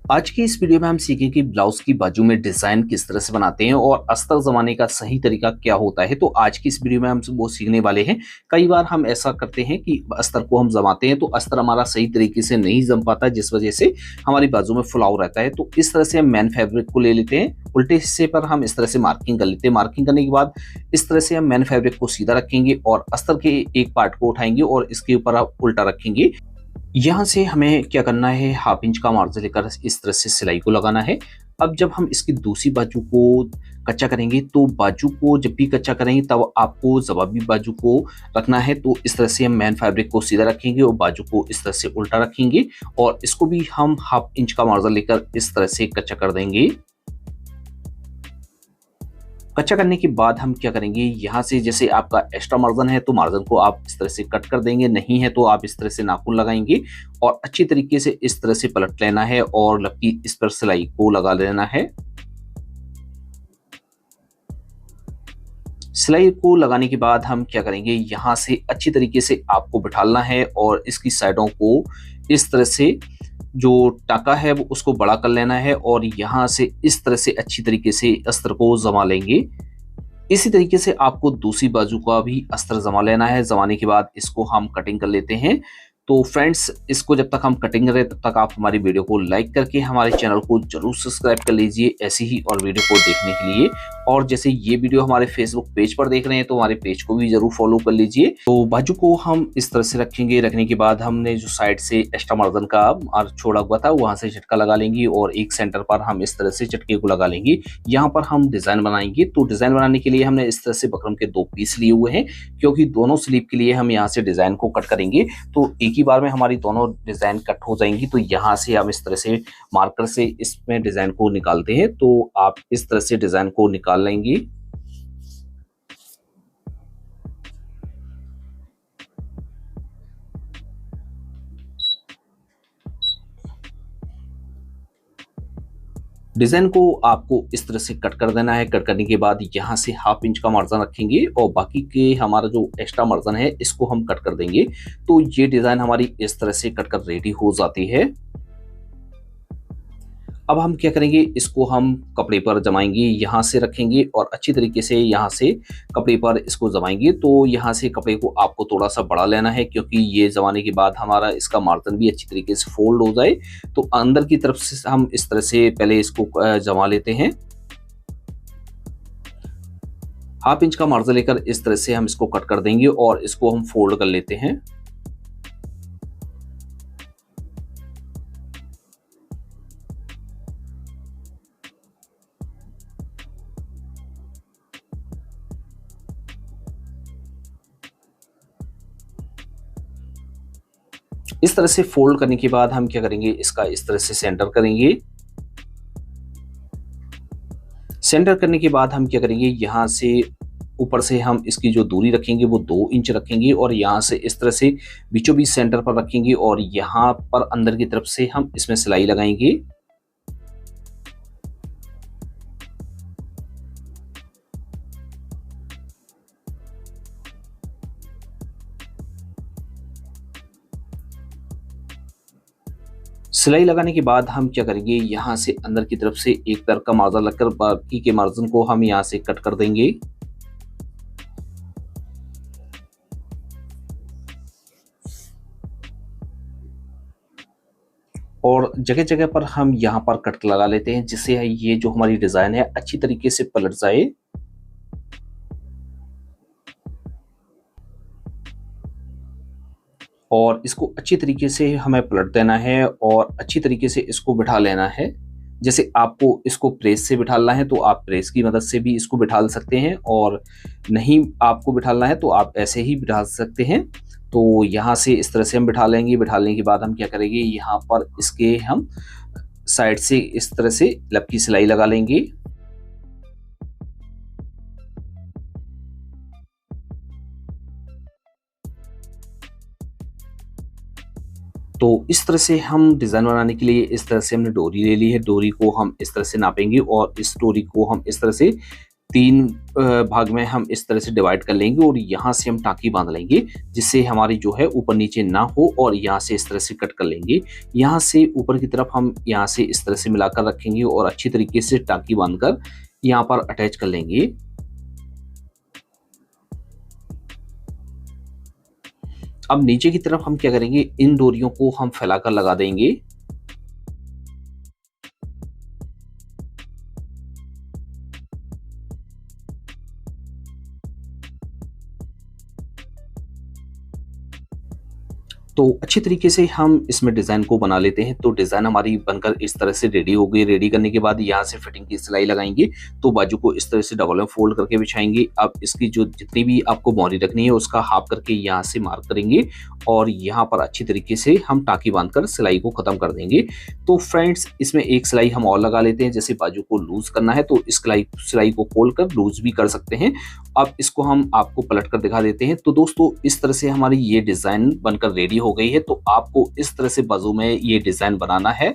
आज की इस वीडियो में हम सीखेंगे कि ब्लाउज की बाजू में डिजाइन किस तरह से बनाते हैं और अस्तर जमाने का सही तरीका क्या होता है। तो आज की इस वीडियो में हम वो सीखने वाले हैं। कई बार हम ऐसा करते हैं कि अस्तर को हम जमाते हैं तो अस्तर हमारा सही तरीके से नहीं जम पाता, जिस वजह से हमारी बाजू में फुलाव रहता है। तो इस तरह से हम मैन फैब्रिक को ले लेते हैं, उल्टे हिस्से पर हम इस तरह से मार्किंग कर लेते हैं। मार्किंग करने के बाद इस तरह से हम मैन फैब्रिक को सीधा रखेंगे और अस्तर के एक पार्ट को उठाएंगे और इसके ऊपर आप उल्टा रखेंगे। यहाँ से हमें क्या करना है, हाफ इंच का मार्जिन लेकर इस तरह से सिलाई को लगाना है। अब जब हम इसकी दूसरी बाजू को कच्चा करेंगे तो बाजू को जब भी कच्चा करेंगे तब आपको जवाबी बाजू को रखना है। तो इस तरह से हम मैन फैब्रिक को सीधा रखेंगे और बाजू को इस तरह से उल्टा रखेंगे और इसको भी हम हाफ इंच का मार्जिन लेकर इस तरह से कच्चा कर देंगे। कच्चा करने के बाद हम क्या करेंगे, यहाँ से जैसे आपका एक्स्ट्रा मार्जिन है तो मार्जिन को आप इस तरह से कट कर देंगे, नहीं है तो आप इस तरह से नाखून लगाएंगे और अच्छी तरीके से इस तरह से पलट लेना है और लपकी इस पर सिलाई को लगा लेना है। सिलाई को लगाने के बाद हम क्या करेंगे, यहाँ से अच्छी तरीके से आपको बिठालना है और इसकी साइडों को इस तरह से जो टाका है वो उसको बड़ा कर लेना है और यहाँ से इस तरह से अच्छी तरीके से अस्तर को जमा लेंगे। इसी तरीके से आपको दूसरी बाजू का भी अस्तर जमा लेना है। जमाने के बाद इसको हम कटिंग कर लेते हैं। तो फ्रेंड्स, इसको जब तक हम कटिंग करें तब तक आप हमारी वीडियो को लाइक करके हमारे चैनल को जरूर सब्सक्राइब कर लीजिए ऐसी ही और वीडियो को देखने के लिए। और जैसे ये वीडियो हमारे फेसबुक पेज पर देख रहे हैं तो हमारे पेज को भी जरूर फॉलो कर लीजिए। तो बाजू को हम इस तरह से रखेंगे। रखने के बाद हमने जो साइड से एक्स्ट्रा मार्जिन का मार्क छोड़ा हुआ था वहां से झटका लगा लेंगे और एक सेंटर पर हम इस तरह से झटके को लगा लेंगे। यहाँ पर हम डिजाइन बनाएंगे। तो डिजाइन बनाने के लिए हमने इस तरह से बकरम के 2 पीस लिए हुए हैं, क्योंकि दोनों स्लीव के लिए हम यहाँ से डिजाइन को कट करेंगे तो एक ही बार में हमारी दोनों डिजाइन कट हो जाएंगी। तो यहाँ से हम इस तरह से मार्कर से इसमें डिजाइन को निकालते हैं। तो आप इस तरह से डिजाइन को निकाल लेंगे। डिजाइन को आपको इस तरह से कट कर देना है। कट करने के बाद यहाँ से हाफ इंच का मार्जिन रखेंगे और बाकी के हमारा जो एक्स्ट्रा मार्जिन है इसको हम कट कर देंगे। तो ये डिजाइन हमारी इस तरह से कट कर रेडी हो जाती है। अब हम क्या करेंगे, इसको हम कपड़े पर जमाएंगे। यहाँ से रखेंगे और अच्छी तरीके से यहाँ से कपड़े पर इसको जमाएंगे। तो यहाँ से कपड़े को आपको थोड़ा सा बड़ा लेना है, क्योंकि ये जमाने के बाद हमारा इसका मार्जिन भी अच्छी तरीके से फोल्ड हो जाए। तो अंदर की तरफ से हम इस तरह से पहले इसको जमा लेते हैं। हाफ इंच का मार्जिन लेकर इस तरह से हम इसको कट कर देंगे और इसको हम फोल्ड कर लेते हैं। इस तरह से फोल्ड करने के बाद हम क्या करेंगे, इसका इस तरह से सेंटर करेंगे। सेंटर करने के बाद हम क्या करेंगे, यहाँ से ऊपर से हम इसकी जो दूरी रखेंगे वो 2 इंच रखेंगे और यहाँ से इस तरह से बीचों बीच सेंटर पर रखेंगे और यहाँ पर अंदर की तरफ से हम इसमें सिलाई लगाएंगे। सिलाई लगाने के बाद हम क्या करेंगे, यहाँ से अंदर की तरफ से एक तरफ का मार्जिन लगकर बाकी के मार्जिन को हम यहाँ से कट कर देंगे। और जगह जगह पर हम यहाँ पर कट लगा लेते हैं, जिससे ये जो हमारी डिजाइन है अच्छी तरीके से पलट जाए। और इसको अच्छी तरीके से हमें पलट देना है और अच्छी तरीके से इसको बिठा लेना है। जैसे आपको इसको प्रेस से बिठाना है तो आप प्रेस की मदद से भी इसको बिठा सकते हैं, और नहीं आपको बिठाना है तो आप ऐसे ही बिठा सकते हैं। तो यहाँ से इस तरह से हम बिठा लेंगे। बिठाने के बाद हम क्या करेंगे, यहाँ पर इसके हम साइड से इस तरह से लब की सिलाई लगा लेंगे। तो इस तरह से हम डिज़ाइन बनाने के लिए इस तरह से हमने डोरी ले ली है। डोरी को हम इस तरह से नापेंगे और इस डोरी को हम इस तरह से 3 भाग में हम इस तरह से डिवाइड कर लेंगे और यहाँ से हम टाँकी बांध लेंगे, जिससे हमारी जो है ऊपर नीचे ना हो, और यहाँ से इस तरह से कट कर लेंगे। यहाँ से ऊपर की तरफ हम यहाँ से इस तरह से मिलाकर रखेंगे और अच्छी तरीके से टाँकी बांधकर यहाँ पर अटैच कर लेंगे। अब नीचे की तरफ हम क्या करेंगे, इन डोरियों को हम फैलाकर लगा देंगे। तो अच्छी तरीके से हम इसमें डिज़ाइन को बना लेते हैं। तो डिज़ाइन हमारी बनकर इस तरह से रेडी हो गई। रेडी करने के बाद यहाँ से फिटिंग की सिलाई लगाएंगे, तो बाजू को इस तरह से डबल में फोल्ड करके बिछाएंगे। अब इसकी जो जितनी भी आपको मोहरी रखनी है उसका हाफ करके यहाँ से मार्क करेंगे और यहाँ पर अच्छी तरीके से हम टाँकी बांधकर सिलाई को ख़त्म कर देंगे। तो फ्रेंड्स, इसमें एक सिलाई हम और लगा लेते हैं। जैसे बाजू को लूज़ करना है तो इस सिलाई को खोल कर लूज़ भी कर सकते हैं। अब इसको हम आपको पलट कर दिखा देते हैं। तो दोस्तों, इस तरह से हमारी ये डिज़ाइन बनकर रेडी हो गई है। तो आपको इस तरह से बाजू में ये डिज़ाइन बनाना है।